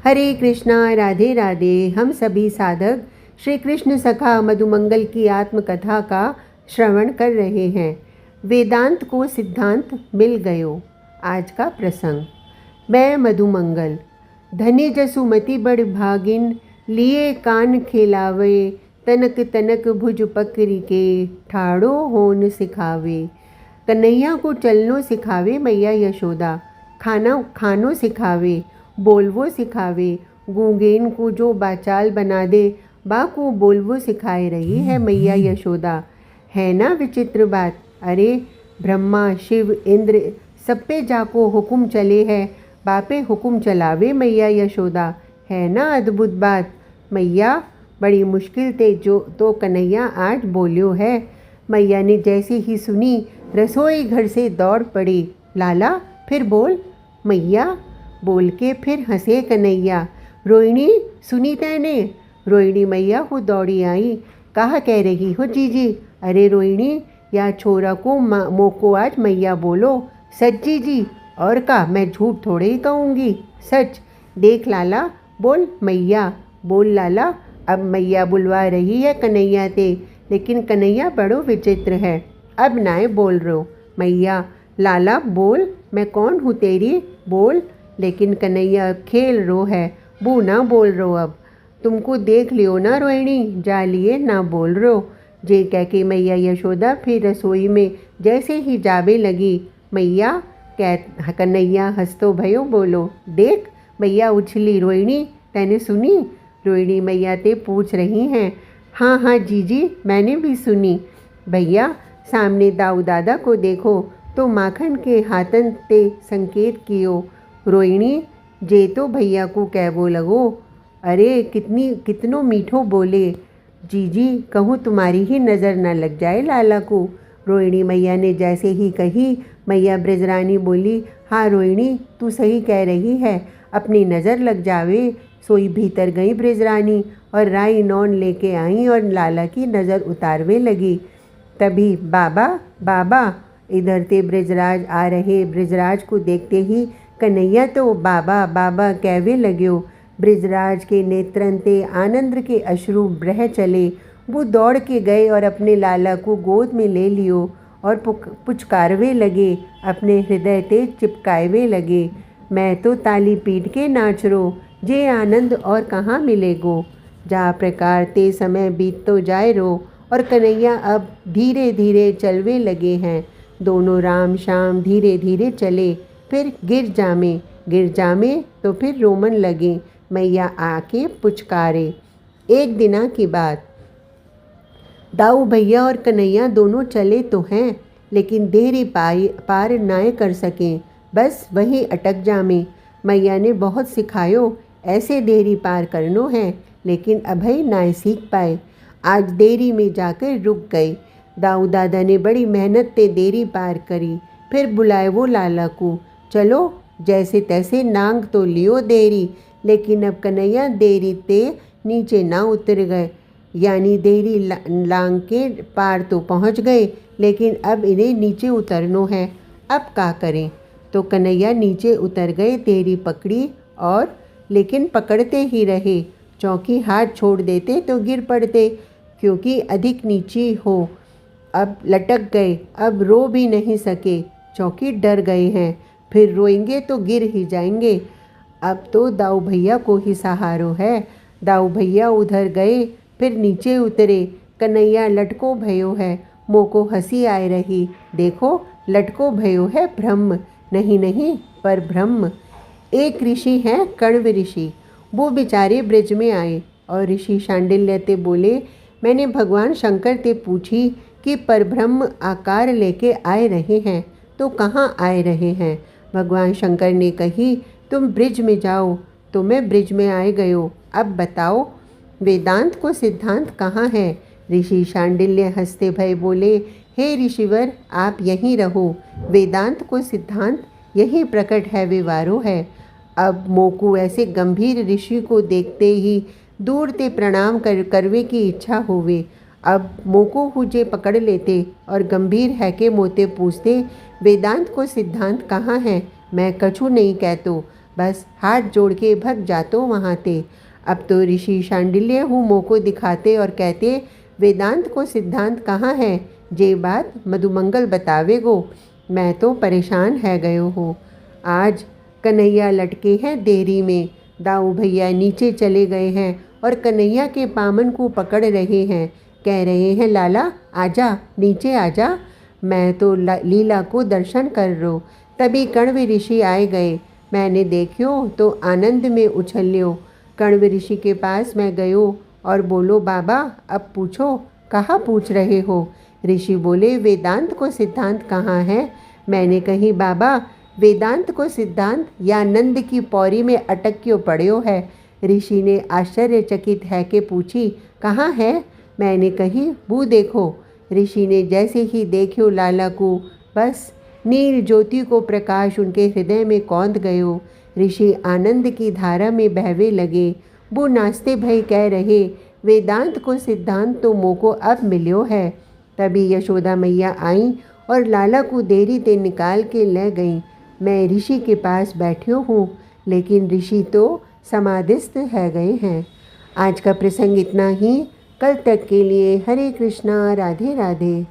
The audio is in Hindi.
हरे कृष्णा, राधे राधे। हम सभी साधक श्री कृष्ण सखा मधुमंगल की आत्मकथा का श्रवण कर रहे हैं। वेदांत को सिद्धांत मिल गयो। आज का प्रसंग। मैं मधुमंगल धनी जसुमति बड़ भागिन, लिए कान खिलावे, तनक तनक भुज पकरी के, ठाड़ो होन सिखावे। कन्हैया को चलनो सिखावे मैया यशोदा, खानो सिखावे, बोलवो सिखावे। गूंगेन को जो बाचाल बना दे, बा को बोलवो सिखाए रही है मैया यशोदा। है ना विचित्र बात। अरे ब्रह्मा शिव इंद्र सब पे जाको हुक्म चले है, बापे हुक्म चलावे मैया यशोदा। है ना अद्भुत बात। मैया बड़ी मुश्किल ते जो तो कन्हैया आज बोलियो है। मैया ने जैसे ही सुनी, रसोई घर से दौड़ पड़ी। लाला फिर बोल। मैया बोल के फिर हंसे कन्हैया। रोहिणी सुनी तैने? रोहिणी मैया को दौड़ी आई। कहा कह रही हो जीजी? अरे रोहिणी, या छोरा को मोको आज मैया बोलो। सच जीजी? और का मैं झूठ थोड़े ही कहूँगी, सच। देख लाला, बोल मैया, बोल लाला। अब मैया बुलवा रही है कन्हैया ते, लेकिन कन्हैया बड़ो विचित्र है। अब नाए बोल रो मैया। लाला बोल, मैं कौन हूँ तेरी, बोल। लेकिन कन्हैया खेल रो है, बू ना बोल रो। अब तुमको देख लियो ना रोहिणी, जा लिए ना बोल रो। जे कह के मैया यशोदा फिर रसोई में जैसे ही जावे लगी। मैया कह कन्हैया हंसतो भयो बोलो। देख मैया उछली। रोहिणी तैने सुनी? रोहिणी मैया ते पूछ रही हैं। हाँ हाँ जीजी, मैंने भी सुनी। भैया सामने दाऊ दादा को देखो तो माखन के हाथन ते संकेत कियो। रोहिणी जे तो भैया को कहवो लगो। अरे कितनो मीठो बोले। जीजी कहूँ तुम्हारी ही नज़र न लग जाए लाला को। रोहिणी मैया ने जैसे ही कही, मैया ब्रजरानी बोली। हाँ रोहिणी, तू सही कह रही है, अपनी नज़र लग जावे। सोई भीतर गई ब्रजरानी और राई नौन लेके आई और लाला की नज़र उतारवे लगी। तभी बाबा बाबा इधर ते ब्रजराज आ रहे। ब्रजराज को देखते ही कन्हैया तो बाबा बाबा कहवे लग्यो। ब्रजराज के नेत्रन ते आनंद के अश्रु बह चले। वो दौड़ के गए और अपने लाला को गोद में ले लियो और पुचकारवे लगे, अपने हृदय ते चिपकाएवे लगे। मैं तो ताली पीट के नाच रो, जे आनंद और कहाँ मिलेगो। जा प्रकार ते समय बीत तो जाए रो। और कन्हैया अब धीरे धीरे चलवे लगे हैं। दोनों राम शाम धीरे धीरे चले, फिर गिर जामे तो फिर रोमन लगे। मैया आके पुचकारे। एक दिना की बात। दाऊ भैया और कन्हैया दोनों चले तो हैं, लेकिन देरी पार नाए कर सकें, बस वहीं अटक जामे। मैया ने बहुत सिखायो, ऐसे देरी पार करनो है, लेकिन अभय नाए सीख पाए। आज देरी में जाकर रुक गए। दाऊ दादा ने बड़ी मेहनत ते देरी पार करी। फिर बुलाए वो लाला को। चलो जैसे तैसे नांग तो लियो देरी। लेकिन अब कन्हैया देरी ते नीचे ना उतर गए, यानी देरी लांग के पार तो पहुंच गए, लेकिन अब इन्हें नीचे उतरनो है। अब क्या करें? तो कन्हैया नीचे उतर गए, देरी पकड़ी और लेकिन पकड़ते ही रहे। चौकी हाथ छोड़ देते तो गिर पड़ते, क्योंकि अधिक नीची हो। अब लटक गए, अब रो भी नहीं सके। चौकी डर गए हैं, फिर रोएंगे तो गिर ही जाएंगे। अब तो दाऊ भैया को ही सहारो है। दाऊ भैया उधर गए, फिर नीचे उतरे। कन्हैया लटको भयो है। मोको हंसी आए रही। देखो लटको भयो है ब्रह्म, नहीं नहीं पर ब्रह्म। एक ऋषि हैं कण्व ऋषि। वो बेचारे ब्रिज में आए और ऋषि शांडिल्य ते बोले, मैंने भगवान शंकर ते पूछी कि परब्रह्म आकार लेके आए रहे हैं, तो कहाँ आए रहे हैं? भगवान शंकर ने कही, तुम ब्रिज में जाओ। तो मैं ब्रिज में आए गयो। अब बताओ वेदांत को सिद्धांत कहाँ है? ऋषि शांडिल्य हंसते भय बोले, हे ऋषिवर, आप यहीं रहो। वेदांत को सिद्धांत यही प्रकट है, व्यवहारो है। अब मोकू ऐसे गंभीर ऋषि को देखते ही दूर ते प्रणाम करवे की इच्छा होवे। अब मोको हुजे पकड़ लेते और गंभीर है के मोते पूछते, वेदांत को सिद्धांत कहाँ है? मैं कछु नहीं कहतो। बस हाथ जोड़ के भग जातो वहाँ ते। अब तो ऋषि शांडिल्य हूँ मोको दिखाते और कहते, वेदांत को सिद्धांत कहाँ है, जे बात मधुमंगल बतावे गो। मैं तो परेशान है गयो हो। आज कन्हैया लटके हैं देरी में। दाऊ भैया नीचे चले गए हैं और कन्हैया के पामन को पकड़ रहे हैं। कह रहे हैं, लाला आजा, नीचे आजा। मैं तो लीला को दर्शन कर रो। तभी कण्व ऋषि आए गए। मैंने देखियो तो आनंद में उछल्यो। कण्व ऋषि के पास मैं गयो और बोलो, बाबा अब पूछो, कहाँ पूछ रहे हो। ऋषि बोले, वेदांत को सिद्धांत कहाँ है। मैंने कही, बाबा वेदांत को सिद्धांत या नंद की पौरी में अटक क्यों पड़्यो है। ऋषि ने आश्चर्यचकित है के पूछी, कहाँ है। मैंने कही, बू देखो। ऋषि ने जैसे ही देखियो लाला को, बस नील ज्योति को प्रकाश उनके हृदय में कौंध गयो। ऋषि आनंद की धारा में बहवे लगे। वो नाचते भई कह रहे, वेदांत को सिद्धांत तो मोको अब मिल्यो है। तभी यशोदा मैया आई और लाला को देरी ते निकाल के ले गई। मैं ऋषि के पास बैठ्यो हूँ, लेकिन ऋषि तो समाधिस्थ है गए हैं। आज का प्रसंग इतना ही। कल तक के लिए हरे कृष्णा, राधे राधे।